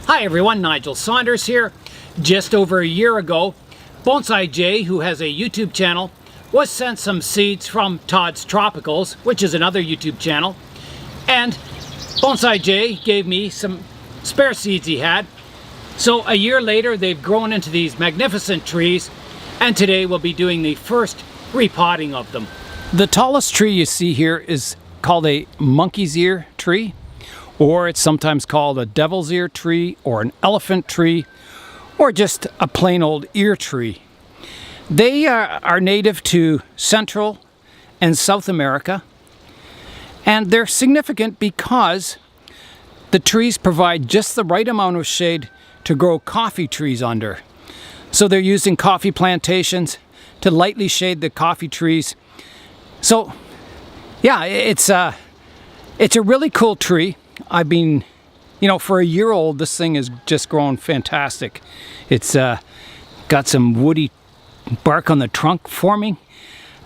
Hi everyone, Nigel Saunders here. Just over a year ago, Bonsai Jay, who has a YouTube channel, was sent some seeds from Todd's Tropicals, which is another YouTube channel. And Bonsai Jay gave me some spare seeds he had. So a year later, they've grown into these magnificent trees, and today we'll be doing the first repotting of them. The tallest tree you see here is called a monkey's ear tree, or it's sometimes called a devil's ear tree, or an elephant tree, or just a plain old ear tree. They are native to Central and South America, and they're significant because the trees provide just the right amount of shade to grow coffee trees under. So they're used in coffee plantations to lightly shade the coffee trees. So yeah, it's a really cool tree. I've been, for a year old, this thing is just growing fantastic. It's got some woody bark on the trunk forming.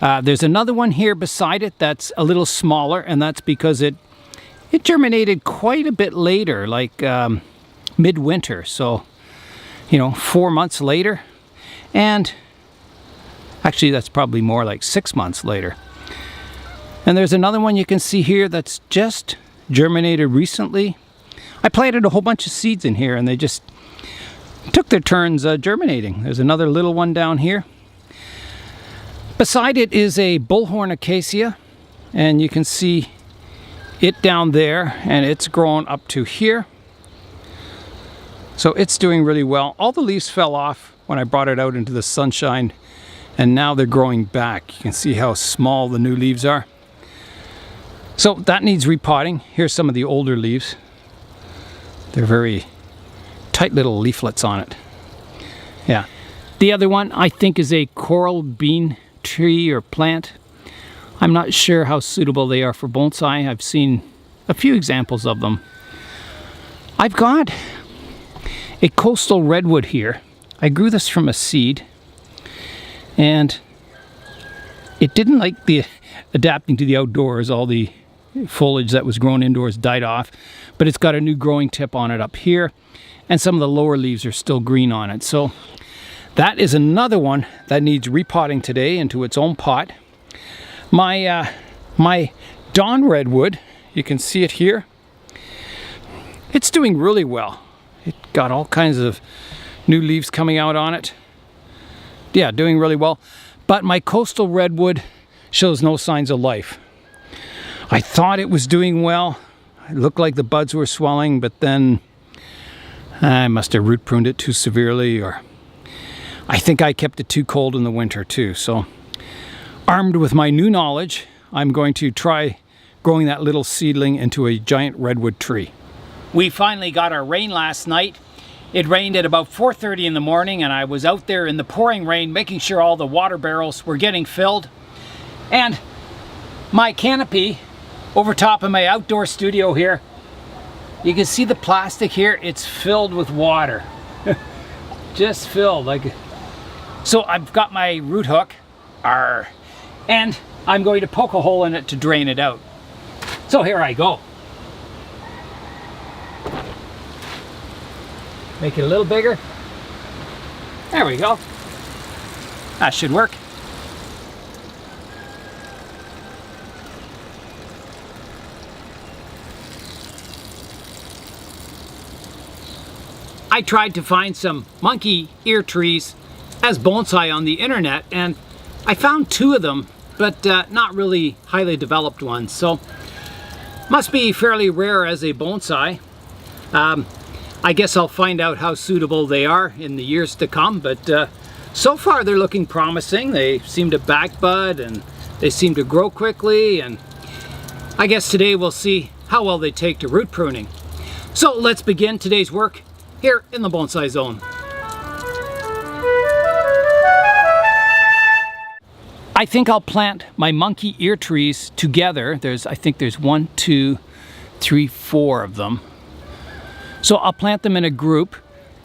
There's another one here beside it that's a little smaller, and that's because it germinated quite a bit later, like midwinter. So, 4 months later. And actually, that's probably more like 6 months later. And there's another one you can see here that's just germinated recently. I planted a whole bunch of seeds in here and they just took their turns germinating. There's another little one down here. Beside it is a Bullhorn Acacia, and you can see it down there, and it's grown up to here. So it's doing really well. All the leaves fell off when I brought it out into the sunshine, and now they're growing back. You can see how small the new leaves are. So that needs repotting. Here's some of the older leaves. They're very tight little leaflets on it. Yeah. The other one I think is a coral bean tree or plant. I'm not sure how suitable they are for bonsai. I've seen a few examples of them. I've got a coastal redwood here. I grew this from a seed, and it didn't like the adapting to the outdoors. All the foliage that was grown indoors died off, but it's got a new growing tip on it up here, and some of the lower leaves are still green on it. So that is another one that needs repotting today into its own pot. My Dawn redwood, you can see it here. It's doing really well. It got all kinds of new leaves coming out on it. Yeah, doing really well. But my coastal redwood shows no signs of life. I thought it was doing well. It looked like the buds were swelling, but then I must have root pruned it too severely, or I think I kept it too cold in the winter too. So armed with my new knowledge, I'm going to try growing that little seedling into a giant redwood tree. We finally got our rain last night. It rained at about 4:30 in the morning, and I was out there in the pouring rain making sure all the water barrels were getting filled. And my canopy over top of my outdoor studio here, you can see the plastic here. It's filled with water. Just filled. So I've got my root hook, and I'm going to poke a hole in it to drain it out. So here I go. Make it a little bigger. There we go. That should work. I tried to find some monkey ear trees as bonsai on the internet, and I found 2 of them, but not really highly developed ones. So must be fairly rare as a bonsai. I guess I'll find out how suitable they are in the years to come, but so far they're looking promising. They seem to backbud, and they seem to grow quickly, and I guess today we'll see how well they take to root pruning. So let's begin today's work here in the Bonsai Zone. I think I'll plant my monkey ear trees together. I think there's 1, 2, 3, 4 of them. So I'll plant them in a group,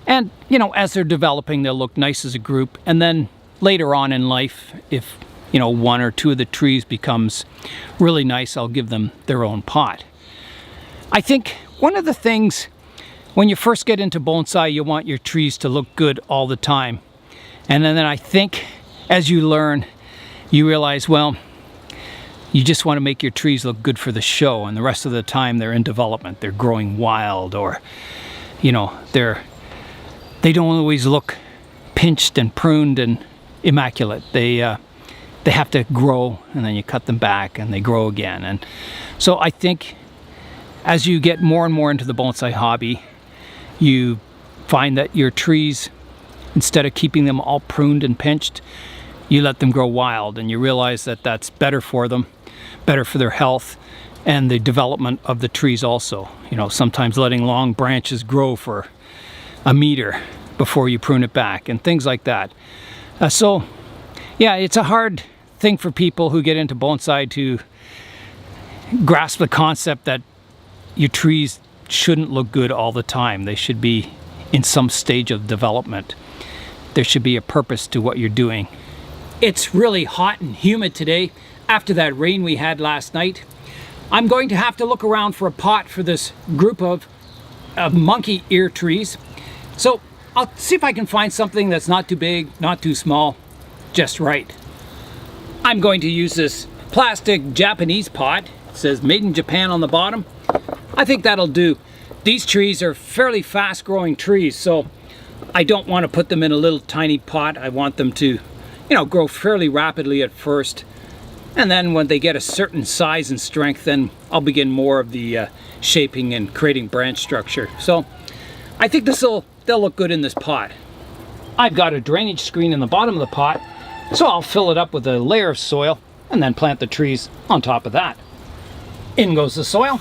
and as they're developing, they'll look nice as a group. And then later on in life, if 1 or 2 of the trees becomes really nice, I'll give them their own pot. I think one of the things when you first get into bonsai, you want your trees to look good all the time. And then I think as you learn, you realize, well, you just want to make your trees look good for the show, and the rest of the time they're in development. They're growing wild, or, you know, they don't always look pinched and pruned and immaculate. They have to grow, and then you cut them back and they grow again. And so I think as you get more and more into the bonsai hobby, you find that your trees, instead of keeping them all pruned and pinched, you let them grow wild, and you realize that that's better for them, better for their health and the development of the trees also. You know, sometimes letting long branches grow for a meter before you prune it back and things like that. So yeah, it's a hard thing for people who get into bonsai to grasp the concept that your trees shouldn't look good all the time. They should be in some stage of development. There should be a purpose to what you're doing. It's really hot and humid today after that rain we had last night. I'm going to have to look around for a pot for this group of monkey ear trees. So I'll see if I can find something that's not too big, not too small, just right. I'm going to use this plastic Japanese pot. It says made in Japan on the bottom. I think that'll do. These trees are fairly fast growing trees, so I don't want to put them in a little tiny pot. I want them to, you know, grow fairly rapidly at first. And then when they get a certain size and strength, then I'll begin more of the shaping and creating branch structure. So I think they'll look good in this pot. I've got a drainage screen in the bottom of the pot, so I'll fill it up with a layer of soil and then plant the trees on top of that. In goes the soil.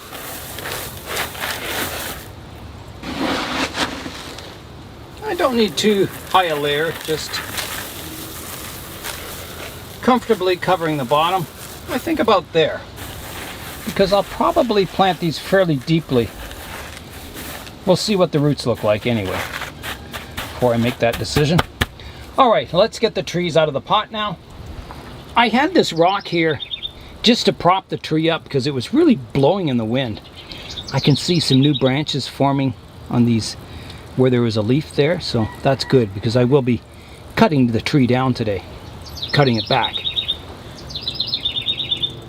I don't need too high a layer, just comfortably covering the bottom. I think about there, because I'll probably plant these fairly deeply. We'll see what the roots look like anyway before I make that decision. All right, let's get the trees out of the pot now. I had this rock here just to prop the tree up because it was really blowing in the wind. I can see some new branches forming on these where there was a leaf there, so that's good because I will be cutting the tree down today, cutting it back.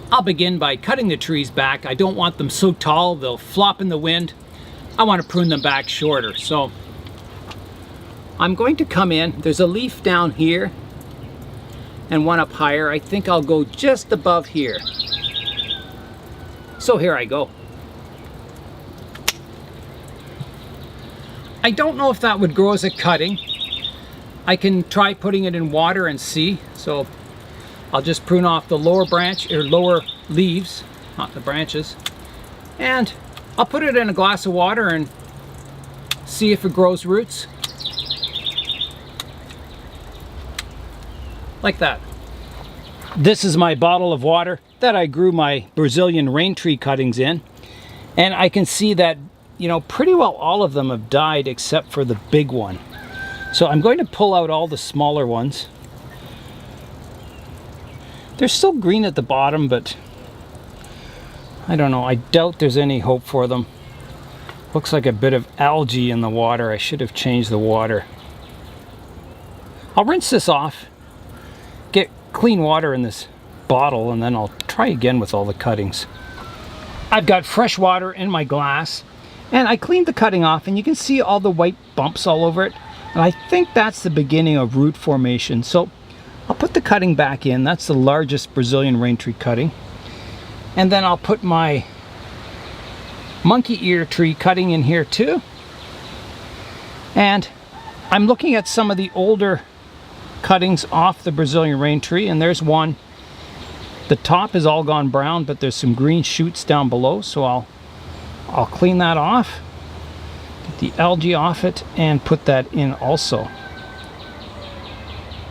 I'll begin by cutting the trees back. I don't want them so tall they'll flop in the wind. I want to prune them back shorter, so I'm going to come in. There's a leaf down here and one up higher. I think I'll go just above here. So here I go. I don't know if that would grow as a cutting. I can try putting it in water and see. So I'll just prune off the lower branch or lower leaves, not the branches, and I'll put it in a glass of water and see if it grows roots. Like that. This is my bottle of water that I grew my Brazilian rain tree cuttings in, and I can see that, you know, pretty well all of them have died except for the big one. So I'm going to pull out all the smaller ones. They're still green at the bottom, but I don't know, I doubt there's any hope for them. Looks like a bit of algae in the water. I should have changed the water. I'll rinse this off, get clean water in this bottle, and then I'll try again with all the cuttings. I've got fresh water in my glass, and I cleaned the cutting off, and you can see all the white bumps all over it. And I think that's the beginning of root formation. So I'll put the cutting back in. That's the largest Brazilian rain tree cutting. And then I'll put my monkey ear tree cutting in here too. And I'm looking at some of the older cuttings off the Brazilian rain tree, and there's one. The top is all gone brown, but there's some green shoots down below, so I'll clean that off, get the algae off it, and put that in also.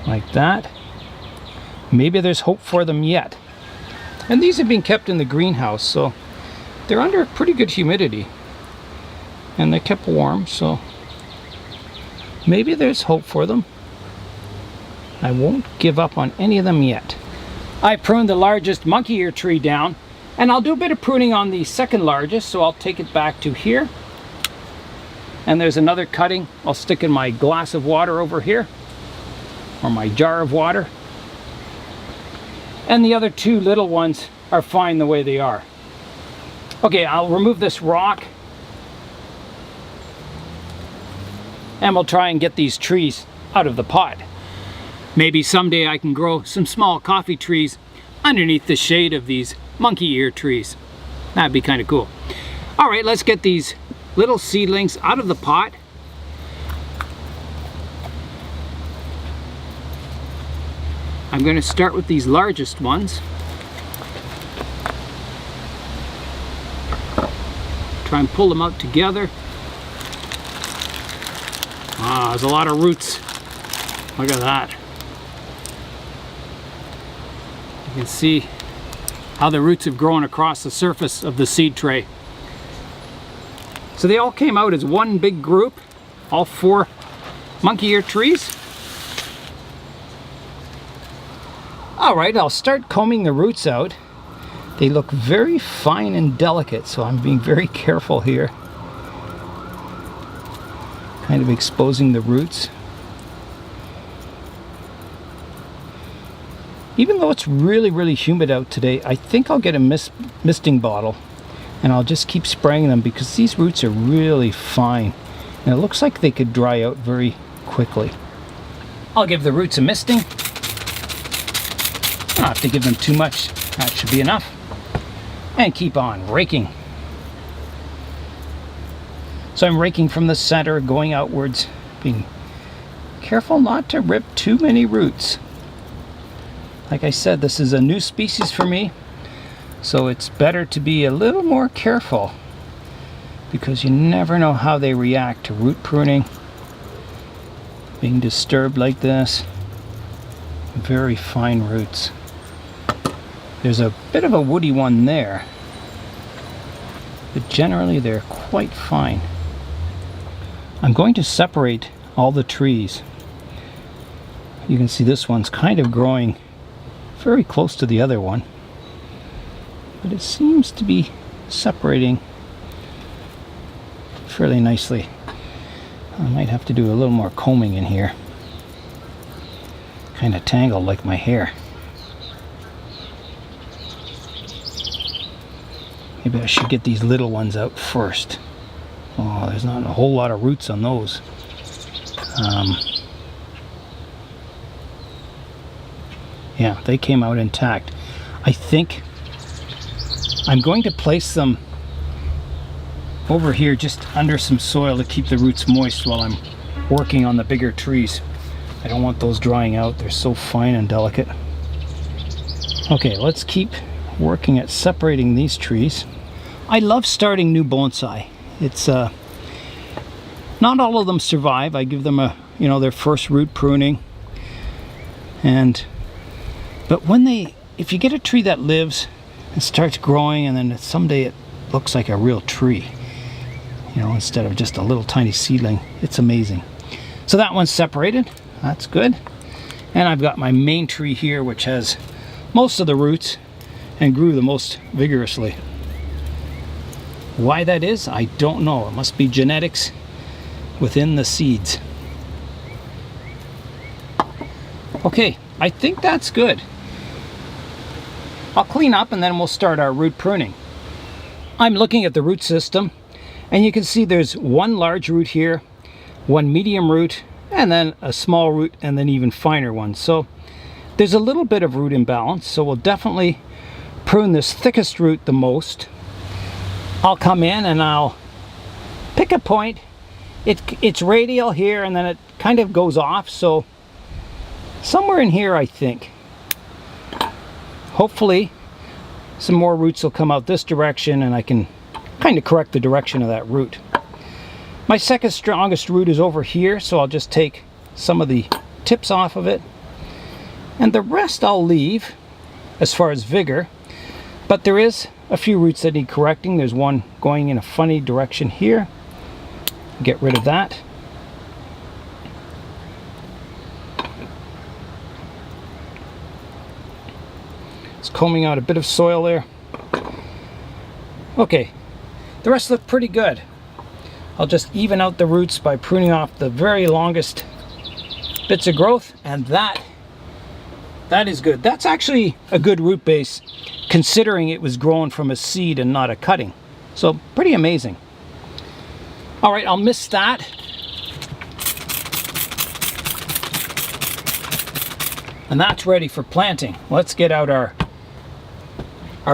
Like that. Maybe there's hope for them yet. And these have been kept in the greenhouse, so they're under pretty good humidity. And they're kept warm, so maybe there's hope for them. I won't give up on any of them yet. I pruned the largest monkey ear tree down, and I'll do a bit of pruning on the second largest, so I'll take it back to here. And there's another cutting I'll stick in my glass of water over here, or my jar of water. And the other two little ones are fine the way they are. Okay, I'll remove this rock, and we'll try and get these trees out of the pot. Maybe someday I can grow some small coffee trees underneath the shade of these monkey ear trees. That'd be kind of cool. All right, let's get these little seedlings out of the pot. I'm going to start with these largest ones. Try and pull them out together. Ah, there's a lot of roots. Look at that. You can see how the roots have grown across the surface of the seed tray. So they all came out as one big group, all 4 monkey ear trees. All right, I'll start combing the roots out. They look very fine and delicate, so I'm being very careful here. Kind of exposing the roots. Even though it's really humid out today, I think I'll get a misting bottle and I'll just keep spraying them because these roots are really fine and it looks like they could dry out very quickly. I'll give the roots a misting. I don't have to give them too much, that should be enough. And keep on raking. So I'm raking from the center, going outwards, being careful not to rip too many roots. Like I said, this is a new species for me, so it's better to be a little more careful because you never know how they react to root pruning, being disturbed like this. Very fine roots. There's a bit of a woody one there, but generally they're quite fine. I'm going to separate all the trees. You can see this one's kind of growing very close to the other one, but it seems to be separating fairly nicely. I might have to do a little more combing in here. Kind of tangled like my hair. Maybe I should get these little ones out first. Oh, there's not a whole lot of roots on those. Yeah, they came out intact. I think I'm going to place them over here just under some soil to keep the roots moist while I'm working on the bigger trees. I don't want those drying out. They're so fine and delicate. Okay, let's keep working at separating these trees. I love starting new bonsai. It's not all of them survive. I give them their first root pruning, but if you get a tree that lives and starts growing and then someday it looks like a real tree, instead of just a little tiny seedling, it's amazing. So that one's separated. That's good. And I've got my main tree here, which has most of the roots and grew the most vigorously. Why that is, I don't know. It must be genetics within the seeds. Okay, I think that's good. I'll clean up and then we'll start our root pruning. I'm looking at the root system and you can see there's one large root here, one medium root, and then a small root, and then even finer ones. So there's a little bit of root imbalance, so we'll definitely prune this thickest root the most. I'll come in and I'll pick a point. It's radial here and then it kind of goes off, so somewhere in here I think. Hopefully some more roots will come out this direction and I can kind of correct the direction of that root. My second strongest root is over here, so I'll just take some of the tips off of it. And the rest I'll leave as far as vigor. But there is a few roots that need correcting. There's one going in a funny direction here. Get rid of that. It's combing out a bit of soil there. Okay, the rest look pretty good. I'll just even out the roots by pruning off the very longest bits of growth, and that is good. That's actually a good root base considering it was grown from a seed and not a cutting. So pretty amazing. All right, I'll mist that. And that's ready for planting. Let's get out our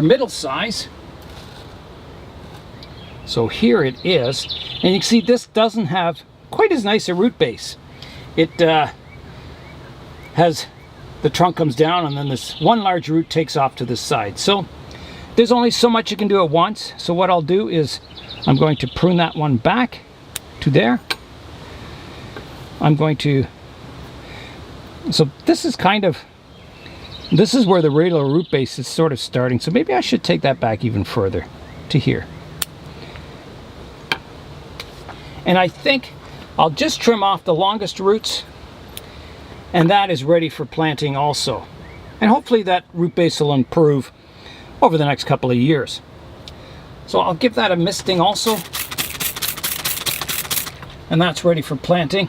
middle size. So here it is. And you can see this doesn't have quite as nice a root base. It has, the trunk comes down and then this one large root takes off to the side. So there's only so much you can do at once. So what I'll do is I'm going to prune that one back to there. I'm going to, so this is kind of, this is where the regular root base is sort of starting. So maybe I should take that back even further to here. And I think I'll just trim off the longest roots, and that is ready for planting also. And hopefully that root base will improve over the next couple of years. So I'll give that a misting also. And that's ready for planting.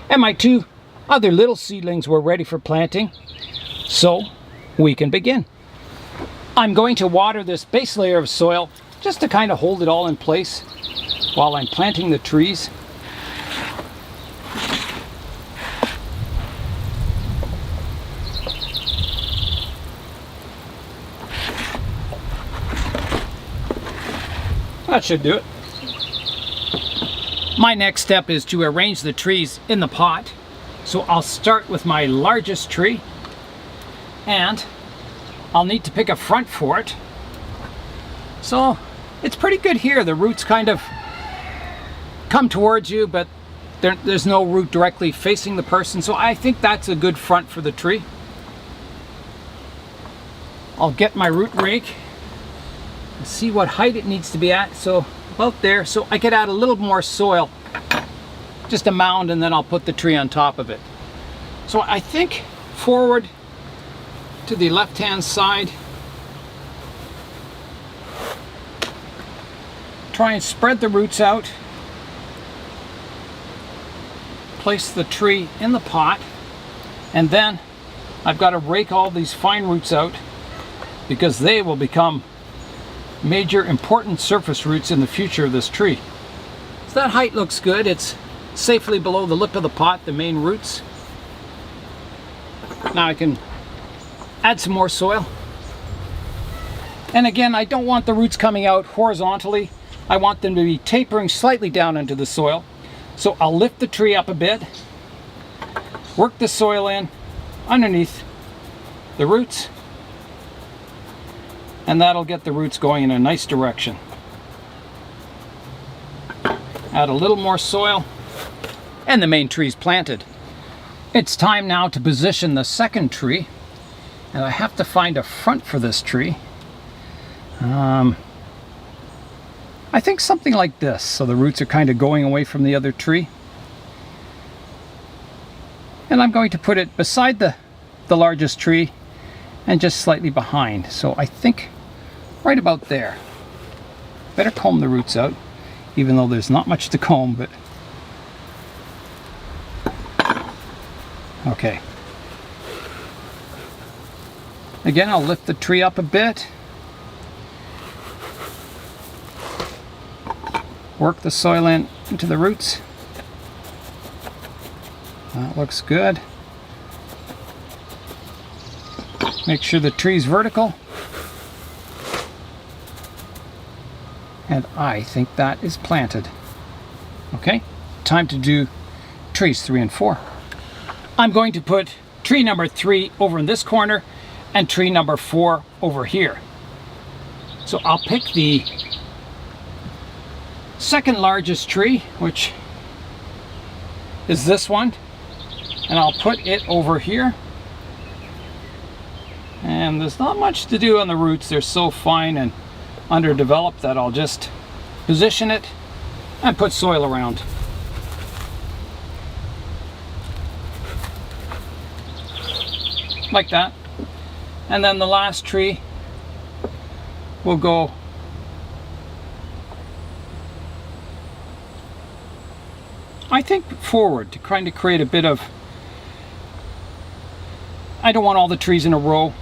And my two other little seedlings were ready for planting. So we can begin. I'm going to water this base layer of soil just to kind of hold it all in place while I'm planting the trees. That should do it. My next step is to arrange the trees in the pot. So I'll start with my largest tree, and I'll need to pick a front for it. So it's pretty good here. The roots kind of come towards you, but there's no root directly facing the person. So I think that's a good front for the tree. I'll get my root rake and see what height it needs to be at. So about there. So I could add a little more soil, just a mound, and then I'll put the tree on top of it. So I think forward to the left-hand side. Try and spread the roots out. Place the tree in the pot, and then I've got to rake all these fine roots out because they will become major important surface roots in the future of this tree. So that height looks good. It's safely below the lip of the pot, the main roots. Now I can add some more soil. And again, I don't want the roots coming out horizontally. I want them to be tapering slightly down into the soil. So I'll lift the tree up a bit, work the soil in underneath the roots, and that'll get the roots going in a nice direction. Add a little more soil, and the main tree's planted. It's time now to position the second tree, and I have to find a front for this tree. I think something like this, so the roots are kind of going away from the other tree. And I'm going to put it beside the largest tree and just slightly behind. So I think right about there. Better comb the roots out, even though there's not much to comb, but okay. Again, I'll lift the tree up a bit. Work the soil into the roots. That looks good. Make sure the tree's vertical. And I think that is planted. Okay, time to do trees 3 and 4. I'm going to put tree number 3 over in this corner and tree number 4 over here. So I'll pick the second largest tree, which is this one, and I'll put it over here. And there's not much to do on the roots. They're so fine and underdeveloped that I'll just position it and put soil around. Like that. And then the last tree will go I think forward to kind of create a bit of, I don't want all the trees in a row.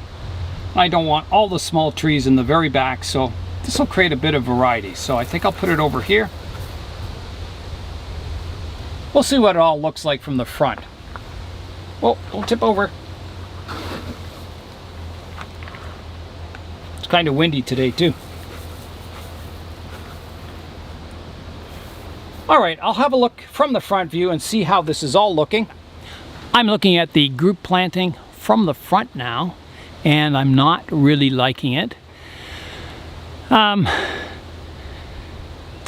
I don't want all the small trees in the very back, so this will create a bit of variety. So I think I'll put it over here. We'll see what it all looks like from the front. Oh, don't tip over. It's kind of windy today too. Alright, I'll have a look from the front view and see how this is all looking. I'm looking at the group planting from the front now, and I'm not really liking it. The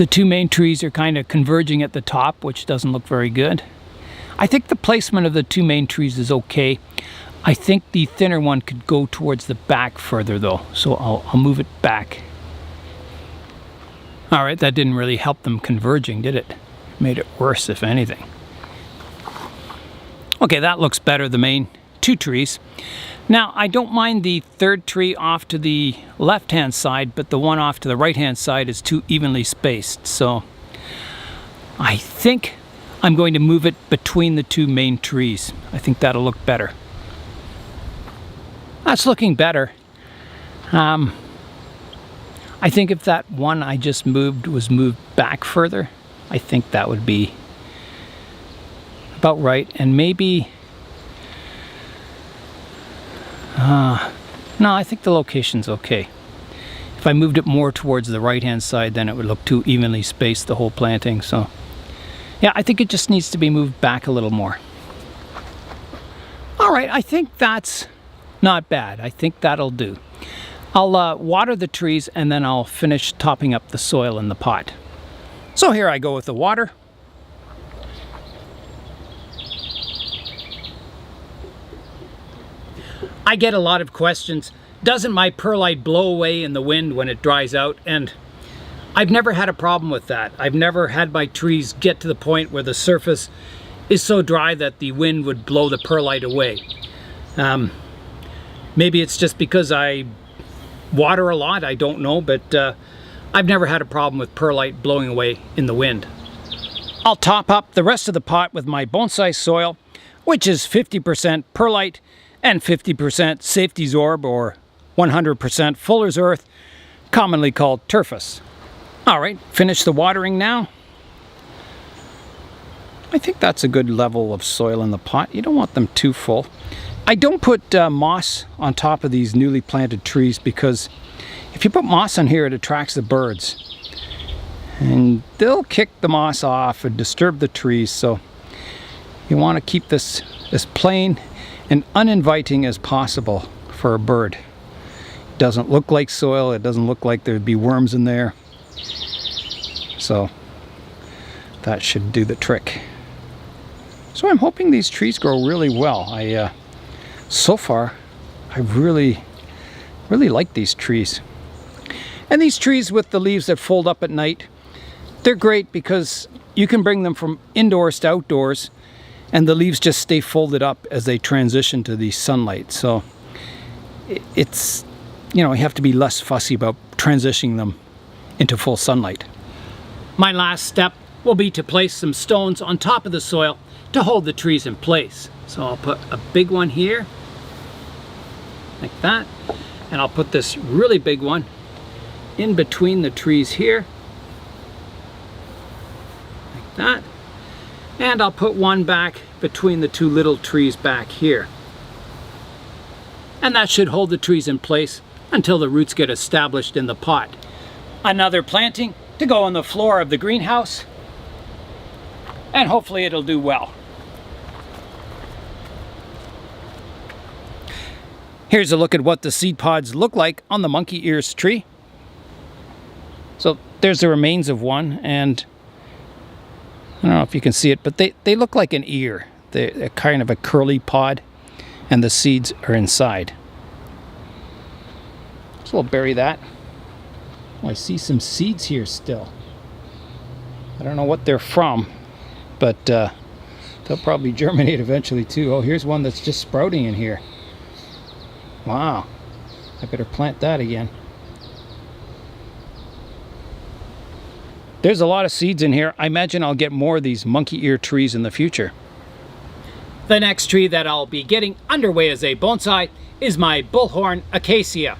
two main trees are kind of converging at the top, which doesn't look very good. I think the placement of the two main trees is okay. I think the thinner one could go towards the back further though, so I'll move it back. Alright, that didn't really help them converging, did it? Made it worse, if anything. Okay, that looks better, the main two trees. Now, I don't mind the third tree off to the left-hand side, but the one off to the right-hand side is too evenly spaced. So I think I'm going to move it between the two main trees. I think that'll look better. That's looking better. I think if that one I just moved was moved back further, I think that would be about right. And maybe... no, I think the location's okay. If I moved it more towards the right-hand side, then it would look too evenly spaced, the whole planting. So, yeah, I think it just needs to be moved back a little more. All right, I think that's not bad. I think that'll do. I'll water the trees, and then I'll finish topping up the soil in the pot. So here I go with the water. I get a lot of questions. Doesn't my perlite blow away in the wind when it dries out? And I've never had a problem with that. I've never had my trees get to the point where the surface is so dry that the wind would blow the perlite away. Maybe it's just because I water a lot, I don't know, but I've never had a problem with perlite blowing away in the wind. I'll top up the rest of the pot with my bonsai soil, which is 50% perlite and 50% safety zorb, or 100% fuller's earth, commonly called turfus. Alright, finish the watering now. I think that's a good level of soil in the pot. You don't want them too full. I don't put moss on top of these newly planted trees, because if you put moss on here, it attracts the birds. And they'll kick the moss off and disturb the trees, so you want to keep this as plain and uninviting as possible for a bird. It doesn't look like soil, it doesn't look like there'd be worms in there. So that should do the trick. So I'm hoping these trees grow really well. So far, I really like these trees. And these trees with the leaves that fold up at night, they're great because you can bring them from indoors to outdoors, and the leaves just stay folded up as they transition to the sunlight. So it's, you know, you have to be less fussy about transitioning them into full sunlight. My last step will be to place some stones on top of the soil to hold the trees in place. So I'll put a big one here, like that, and I'll put this really big one in between the trees here, like that. And I'll put one back between the two little trees back here. And that should hold the trees in place until the roots get established in the pot. Another planting to go on the floor of the greenhouse, and hopefully it'll do well. Here's a look at what the seed pods look like on the monkey ears tree. So there's the remains of one, and I don't know if you can see it, but they look like an ear. They're kind of a curly pod, and the seeds are inside. So we'll bury that. Oh, I see some seeds here still. I don't know what they're from, but they'll probably germinate eventually too. Oh, here's one that's just sprouting in here. Wow, I better plant that again. There's a lot of seeds in here. I imagine I'll get more of these monkey ear trees in the future. The next tree that I'll be getting underway as a bonsai is my Bullhorn Acacia.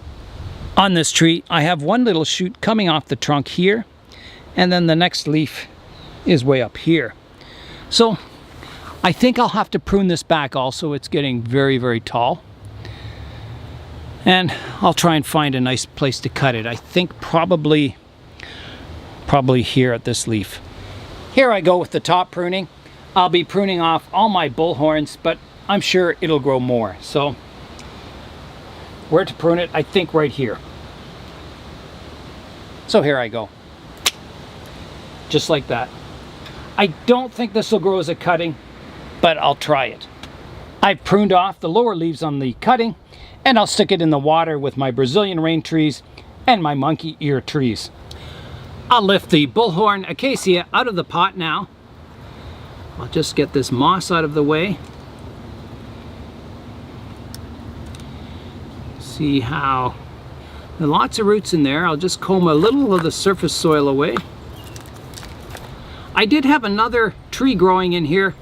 On this tree, I have one little shoot coming off the trunk here, and then the next leaf is way up here. So I think I'll have to prune this back also. It's getting very, very tall. And I'll try and find a nice place to cut it. I think probably here at this leaf. Here I go with the top pruning. I'll be pruning off all my bullhorns, but I'm sure it'll grow more. So where to prune it? I think right here. So here I go. Just like that. I don't think this will grow as a cutting, but I'll try it. I've pruned off the lower leaves on the cutting, and I'll stick it in the water with my Brazilian rain trees and my monkey ear trees. I'll lift the Bullhorn Acacia out of the pot now. I'll just get this moss out of the way. See how there are lots of roots in there. I'll just comb a little of the surface soil away. I did have another tree growing in here.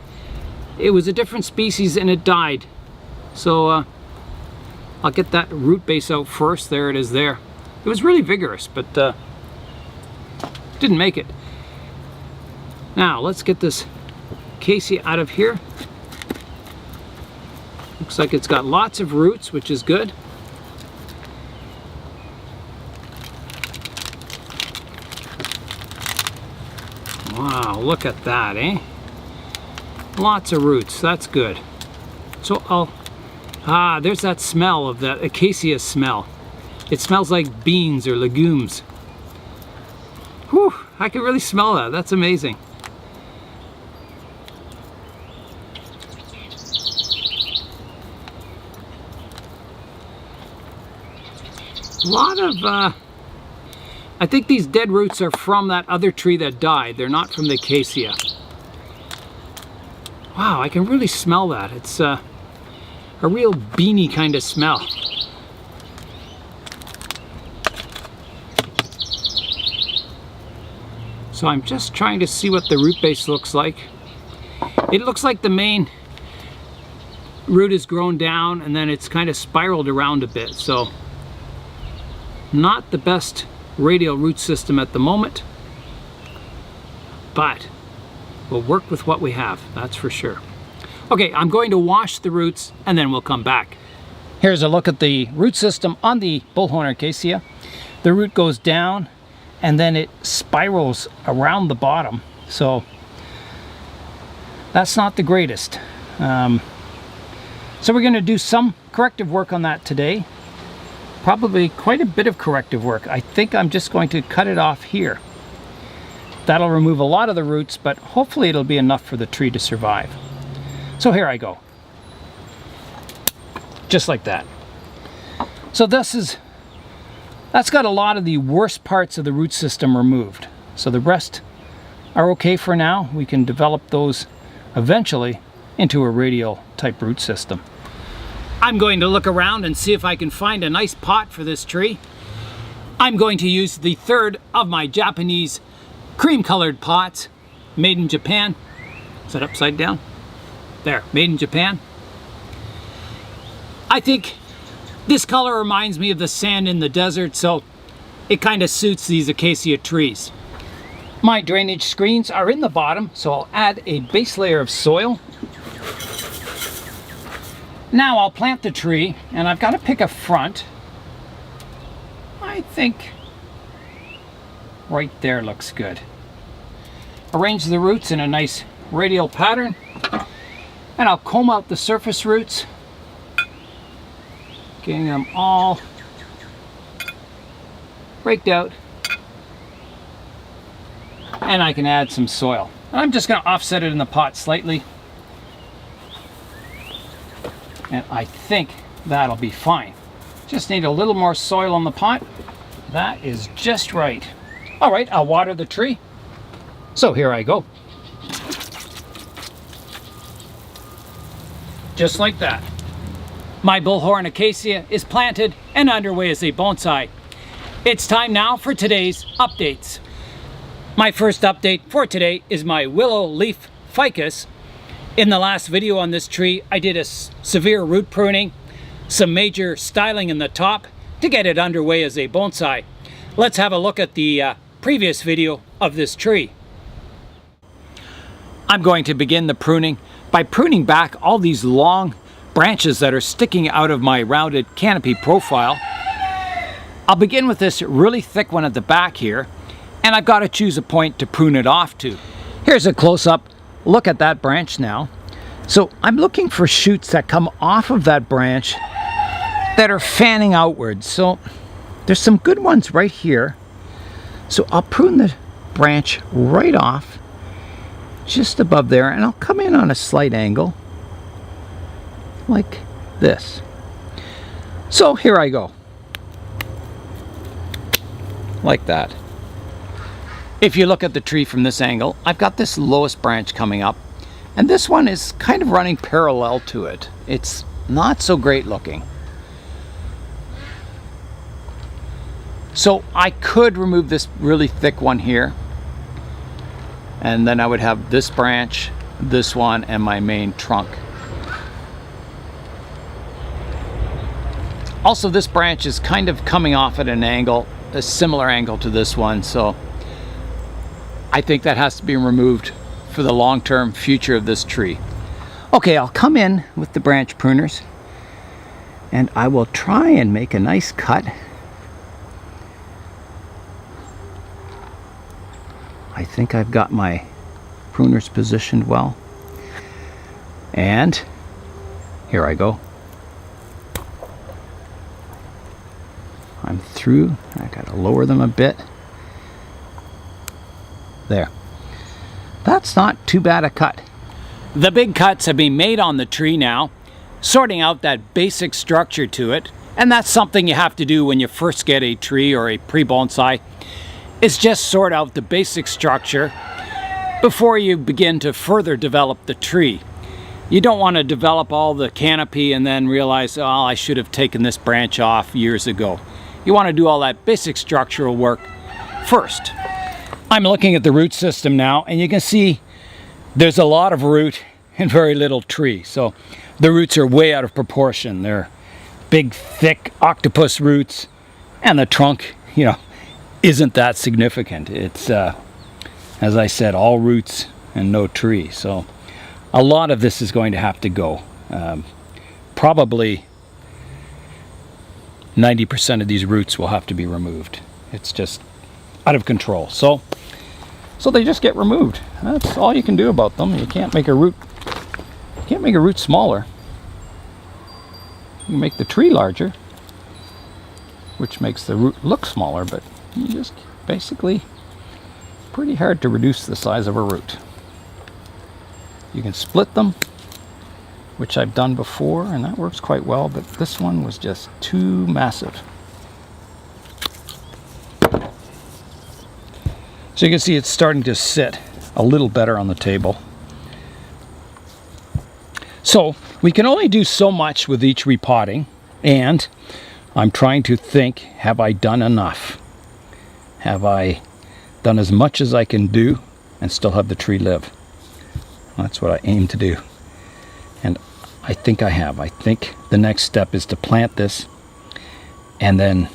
It was a different species and it died. So I'll get that root base out first. There it is there. It was really vigorous, but didn't make it. Now let's get this acacia out of here. Looks like it's got lots of roots, which is good. Wow, look at that, eh? Lots of roots, that's good. So there's that smell of that acacia smell. It smells like beans or legumes. Whew, I can really smell that. That's amazing. A lot of, I think these dead roots are from that other tree that died. They're not from the acacia. Wow, I can really smell that. It's a real beany kind of smell. So I'm just trying to see what the root base looks like. It looks like the main root is grown down and then it's kind of spiraled around a bit. So not the best radial root system at the moment, but we'll work with what we have, that's for sure. Okay, I'm going to wash the roots and then we'll come back. Here's a look at the root system on the Bullhorn Acacia. The root goes down and then it spirals around the bottom. So that's not the greatest. So we're going to do some corrective work on that today. Probably quite a bit of corrective work. I think I'm just going to cut it off here. That'll remove a lot of the roots, but hopefully it'll be enough for the tree to survive. So here I go. Just like that. So that's got a lot of the worst parts of the root system removed. So the rest are okay for now. We can develop those eventually into a radial type root system. I'm going to look around and see if I can find a nice pot for this tree. I'm going to use the third of my Japanese cream colored pots, made in Japan. Is that upside down? There, made in Japan. I think this color reminds me of the sand in the desert, so it kind of suits these acacia trees. My drainage screens are in the bottom, so I'll add a base layer of soil. Now I'll plant the tree, and I've got to pick a front. I think right there looks good. Arrange the roots in a nice radial pattern, and I'll comb out the surface roots, getting them all raked out, and I can add some soil. And I'm just going to offset it in the pot slightly. And I think that'll be fine. Just need a little more soil on the pot. That is just right. All right, I'll water the tree. So here I go. Just like that. My Bullhorn Acacia is planted and underway as a bonsai. It's time now for today's updates. My first update for today is my willow leaf ficus. In the last video on this tree, I did a severe root pruning, some major styling in the top to get it underway as a bonsai. Let's have a look at the previous video of this tree. I'm going to begin the pruning by pruning back all these long branches that are sticking out of my rounded canopy profile. I'll begin with this really thick one at the back here, and I've got to choose a point to prune it off to. Here's a close-up look at that branch now. So I'm looking for shoots that come off of that branch that are fanning outwards. So there's some good ones right here. So I'll prune the branch right off just above there, and I'll come in on a slight angle like this. So here I go, like that. If you look at the tree from this angle, I've got this lowest branch coming up, and this one is kind of running parallel to it. It's not so great looking. So I could remove this really thick one here, and then I would have this branch, this one, and my main trunk. Also, this branch is kind of coming off at an angle, a similar angle to this one, so I think that has to be removed for the long-term future of this tree. Okay, I'll come in with the branch pruners, and I will try and make a nice cut. I think I've got my pruners positioned well. And here I go. I'm through. I gotta lower them a bit. There. That's not too bad a cut. The big cuts have been made on the tree now, sorting out that basic structure to it. And that's something you have to do when you first get a tree or a pre-bonsai. Is just sort out the basic structure before you begin to further develop the tree. You don't want to develop all the canopy and then realize, oh, I should have taken this branch off years ago. You want to do all that basic structural work first. I'm looking at the root system now, and you can see there's a lot of root and very little tree. So the roots are way out of proportion. They're big, thick octopus roots, and the trunk, isn't that significant. It's, as I said, all roots and no tree. So a lot of this is going to have to go. Probably 90% of these roots will have to be removed. It's just out of control. So they just get removed. That's all you can do about them. You can't make a root smaller. You can make the tree larger, which makes the root look smaller, but you just basically pretty hard to reduce the size of a root. You can split them, which I've done before, and that works quite well, but this one was just too massive. So you can see it's starting to sit a little better on the table. So we can only do so much with each repotting, and I'm trying to think, have I done enough? Have I done as much as I can do and still have the tree live? That's what I aim to do. And I think I have. I think the next step is to plant this and then,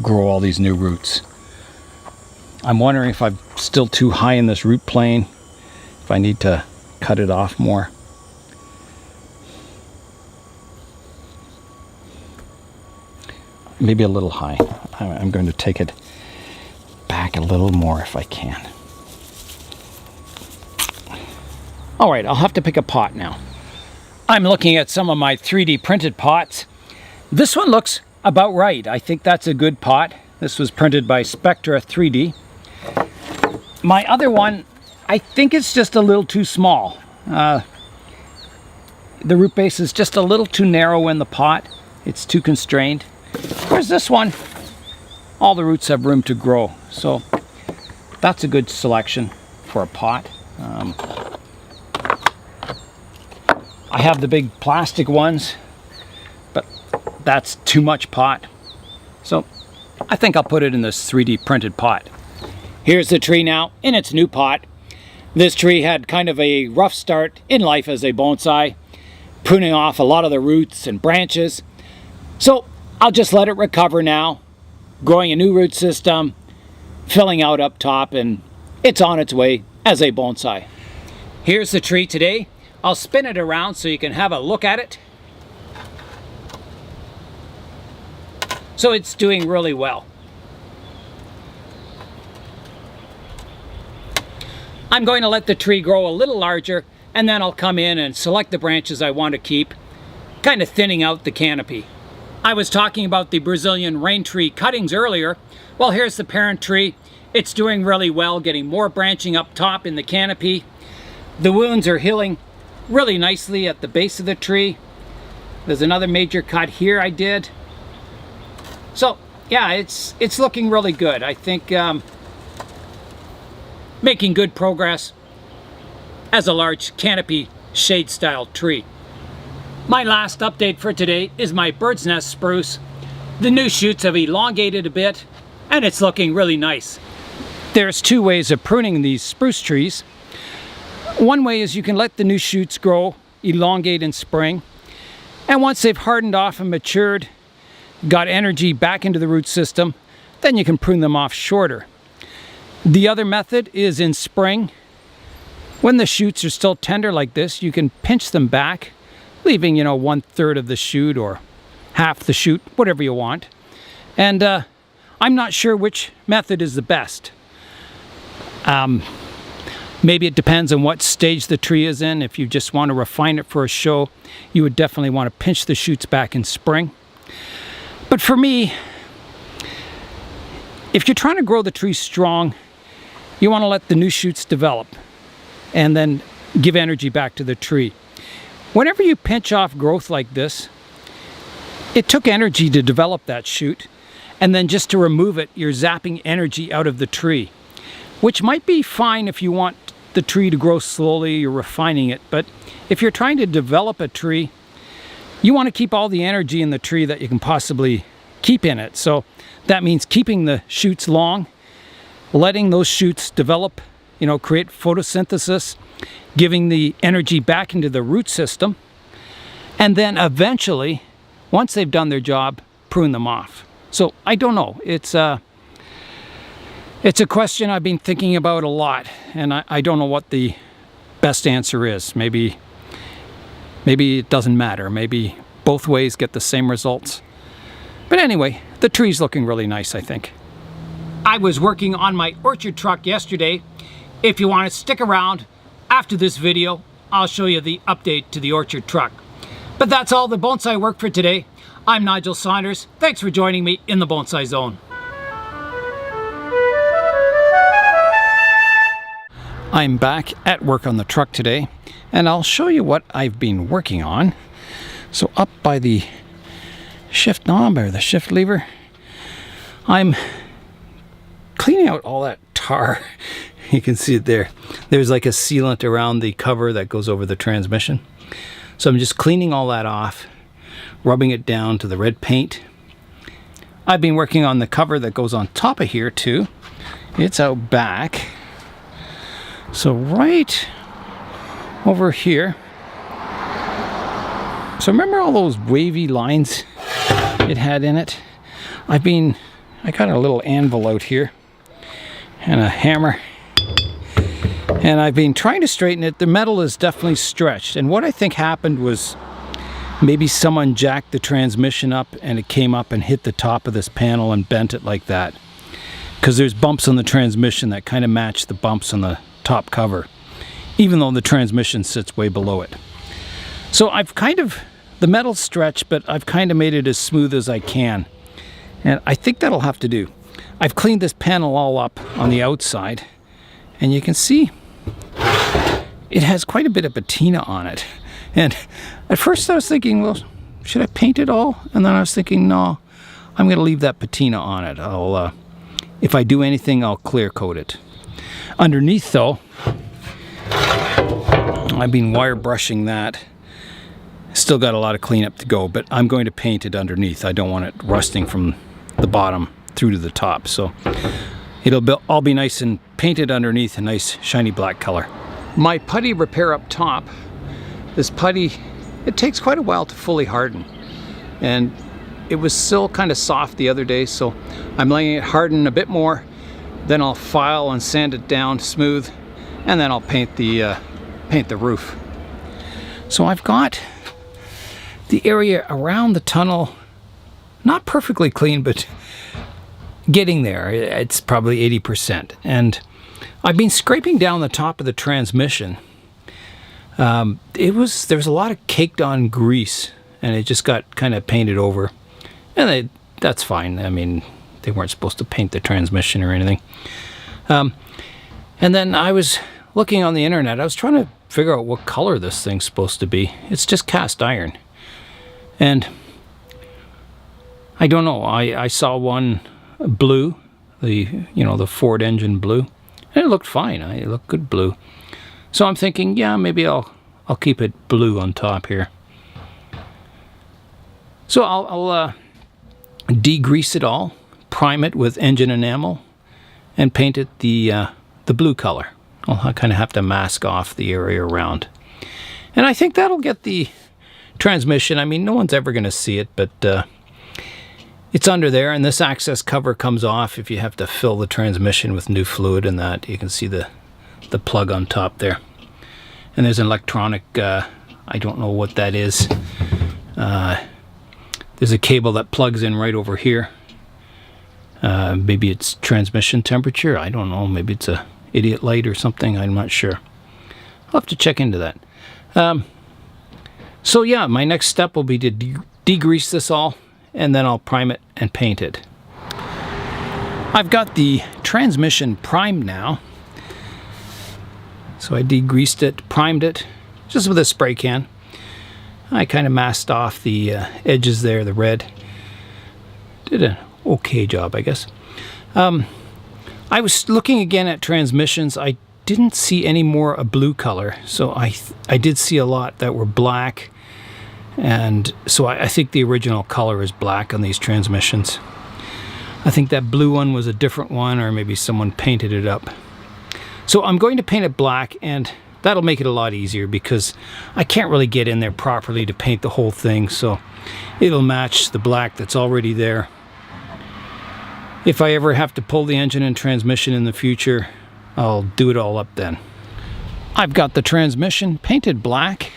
grow all these new roots. I'm wondering if I'm still too high in this root plane, if I need to cut it off more. Maybe a little high. I'm going to take it back a little more if I can. All right, I'll have to pick a pot now. I'm looking at some of my 3D printed pots. This one looks about right. I think that's a good pot. This was printed by Spectra 3D. My other one, I think it's just a little too small. The root base is just a little too narrow in the pot. It's too constrained. Whereas this one, all the roots have room to grow. So that's a good selection for a pot. I have the big plastic ones, but that's too much pot. So I think I'll put it in this 3D printed pot. Here's the tree now in its new pot. This tree had kind of a rough start in life as a bonsai, pruning off a lot of the roots and branches. So I'll just let it recover now, growing a new root system, filling out up top, and it's on its way as a bonsai. Here's the tree today. I'll spin it around so you can have a look at it. So it's doing really well. I'm going to let the tree grow a little larger, and then I'll come in and select the branches I want to keep, kind of thinning out the canopy. I was talking about the Brazilian rain tree cuttings earlier. Well, here's the parent tree. It's doing really well, getting more branching up top in the canopy. The wounds are healing really nicely at the base of the tree. There's another major cut here I did. So yeah, it's looking really good. I think making good progress as a large canopy shade style tree. My last update for today is my bird's nest spruce. The new shoots have elongated a bit and it's looking really nice. There's two ways of pruning these spruce trees. One way is you can let the new shoots grow, elongate in spring, and once they've hardened off and matured, got energy back into the root system, then you can prune them off shorter. The other method is in spring. When the shoots are still tender like this, you can pinch them back, leaving, 1/3 of the shoot or half the shoot, whatever you want. And I'm not sure which method is the best. Maybe it depends on what stage the tree is in. If you just want to refine it for a show, you would definitely want to pinch the shoots back in spring. But for me, if you're trying to grow the tree strong, you want to let the new shoots develop and then give energy back to the tree. Whenever you pinch off growth like this, it took energy to develop that shoot, and then just to remove it, you're zapping energy out of the tree, which might be fine if you want the tree to grow slowly, you're refining it. But if you're trying to develop a tree, you want to keep all the energy in the tree that you can possibly keep in it. So that means keeping the shoots long, letting those shoots develop, create photosynthesis, giving the energy back into the root system, and then eventually, once they've done their job, prune them off. So I don't know. It's a question I've been thinking about a lot, and I don't know what the best answer is. Maybe it doesn't matter. Maybe both ways get the same results. But anyway, the tree's looking really nice, I think. I was working on my orchard truck yesterday. If you want to stick around after this video, I'll show you the update to the orchard truck. But that's all the bonsai work for today. I'm Nigel Saunders. Thanks for joining me in the Bonsai Zone. I'm back at work on the truck today, and I'll show you what I've been working on. So up by the shift knob or the shift lever, I'm cleaning out all that tar. You can see it there. There's like a sealant around the cover that goes over the transmission. So I'm just cleaning all that off, rubbing it down to the red paint. I've been working on the cover that goes on top of here too. It's out back. So right over here. So remember all those wavy lines it had in it? I got a little anvil out here and a hammer, and I've been trying to straighten it. The metal is definitely stretched, and what I think happened was maybe someone jacked the transmission up and it came up and hit the top of this panel and bent it like that, because there's bumps on the transmission that kind of match the bumps on the top cover, even though the transmission sits way below it. So the metal's stretched, but I've kind of made it as smooth as I can, and I think that'll have to do. I've cleaned this panel all up on the outside, and you can see it has quite a bit of patina on it. And at first I was thinking, well, should I paint it all? And then I was thinking, no, I'm going to leave that patina on it. If I do anything, I'll clear coat it. Underneath though, I've been wire brushing that. Still got a lot of cleanup to go, but I'm going to paint it underneath. I don't want it rusting from the bottom through to the top. So it'll all be nice and painted underneath, a nice shiny black color. My putty repair up top, this putty, it takes quite a while to fully harden. And it was still kind of soft the other day, so I'm letting it harden a bit more. Then I'll file and sand it down smooth, and then I'll paint the roof. So I've got the area around the tunnel not perfectly clean, but getting there. It's probably 80%. And I've been scraping down the top of the transmission. There was a lot of caked on grease, and it just got kind of painted over. And that's fine. I mean, they weren't supposed to paint the transmission or anything. And then I was looking on the internet. I was trying to figure out what color this thing's supposed to be. It's just cast iron. And I don't know. I saw one blue, the Ford engine blue, and it looked fine. It looked good blue. So I'm thinking, yeah, maybe I'll keep it blue on top here. So I'll degrease it all, prime it with engine enamel, and paint it the blue color. I'll kind of have to mask off the area around. And I think that'll get the transmission. I mean, no one's ever going to see it, but it's under there, and this access cover comes off if you have to fill the transmission with new fluid and that. You can see the plug on top there. And there's an electronic, I don't know what that is. There's a cable that plugs in right over here. Maybe it's transmission temperature. I don't know. Maybe it's a idiot light or something. I'm not sure. I'll have to check into that. So yeah, my next step will be to degrease this all, and then I'll prime it and paint it. I've got the transmission primed now. So I degreased it, primed it, just with a spray can. I kind of masked off the edges there, the red. Did an okay job, I guess. I was looking again at transmissions. I didn't see any more a blue color, so I did see a lot that were black, and so I think the original color is black on these transmissions. I think that blue one was a different one, or maybe someone painted it up. So I'm going to paint it black, and that'll make it a lot easier because I can't really get in there properly to paint the whole thing, so it'll match the black that's already there. If I ever have to pull the engine and transmission in the future, I'll do it all up then. I've got the transmission painted black,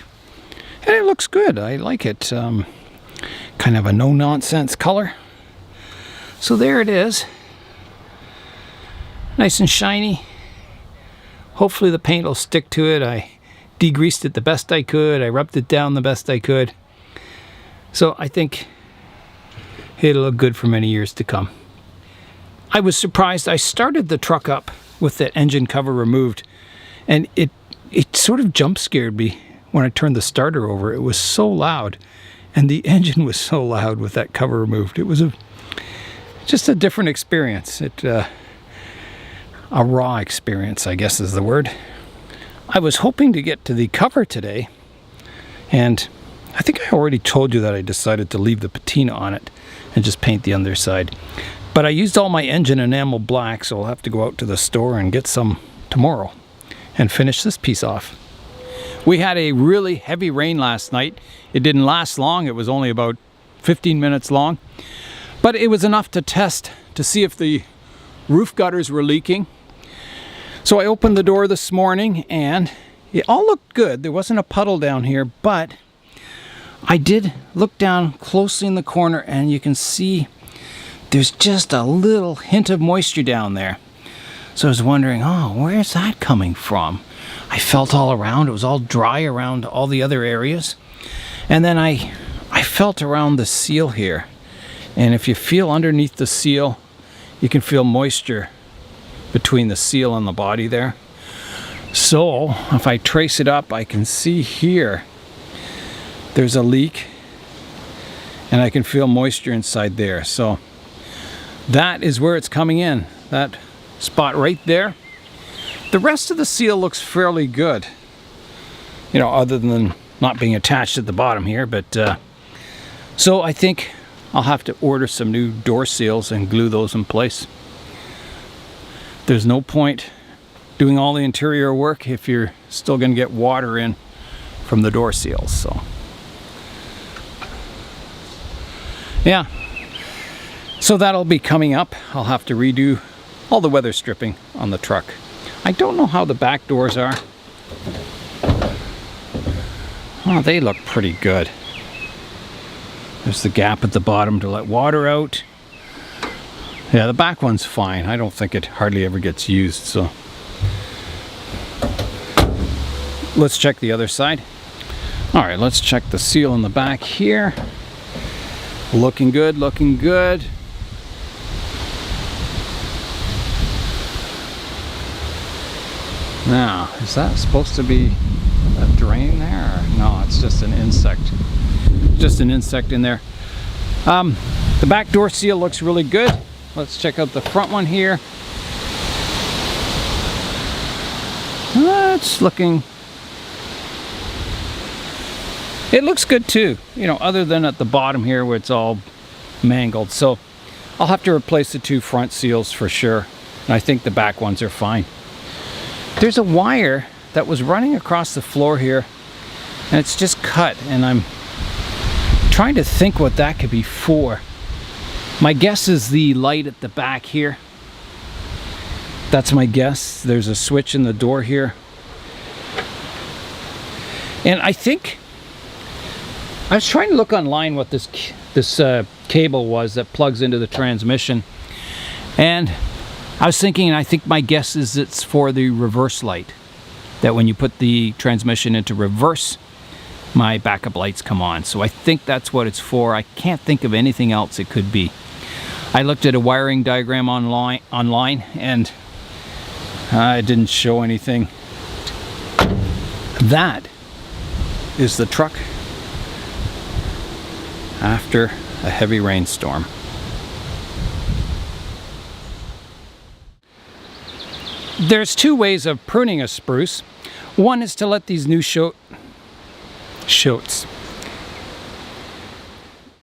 and it looks good. I like it. Kind of a no-nonsense color. So there it is. Nice and shiny. Hopefully the paint will stick to it. I degreased it the best I could. I rubbed it down the best I could. So I think it'll look good for many years to come. I was surprised. I started the truck up with that engine cover removed, and it sort of jump scared me when I turned the starter over. It was so loud, and the engine was so loud with that cover removed. It was just a different experience. A raw experience, I guess is the word. I was hoping to get to the cover today, and I think I already told you that I decided to leave the patina on it and just paint the underside. But I used all my engine enamel black, so I'll have to go out to the store and get some tomorrow and finish this piece off. We had a really heavy rain last night. It didn't last long. It was only about 15 minutes long. But it was enough to test to see if the roof gutters were leaking. So I opened the door this morning and it all looked good. There wasn't a puddle down here, but I did look down closely in the corner and you can see there's just a little hint of moisture down there. So I was wondering, oh, where's that coming from? I felt all around. It was all dry around all the other areas. And then I felt around the seal here. And if you feel underneath the seal, you can feel moisture between the seal and the body there. So if I trace it up, I can see here there's a leak, and I can feel moisture inside there. So that is where it's coming in, that spot right there. The rest of the seal looks fairly good, other than not being attached at the bottom here. But so I think I'll have to order some new door seals and glue those in place. There's no point doing all the interior work if you're still going to get water in from the door seals. So yeah, so that'll be coming up. I'll have to redo all the weather stripping on the truck. I don't know how the back doors are. Oh, they look pretty good. There's the gap at the bottom to let water out. Yeah, the back one's fine. I don't think it hardly ever gets used, so. Let's check the other side. All right, let's check the seal in the back here. Looking good, looking good. Now, is that supposed to be a drain there? Or no, it's just an insect. Just an insect in there. The back door seal looks really good. Let's check out the front one here. It's looking... It looks good too, you know, other than at the bottom here where it's all mangled. So I'll have to replace the two front seals for sure. And I think the back ones are fine. There's a wire that was running across the floor here and it's just cut, and I'm trying to think what that could be for. My guess is the light at the back here. That's my guess. There's a switch in the door here. And I think I was trying to look online what this cable was that plugs into the transmission, and I was thinking, and I think my guess is it's for the reverse light, that when you put the transmission into reverse, my backup lights come on. So I think that's what it's for. I can't think of anything else it could be. I looked at a wiring diagram online and it didn't show anything. That is the truck after a heavy rainstorm. There's two ways of pruning a spruce. One is to let these new shoots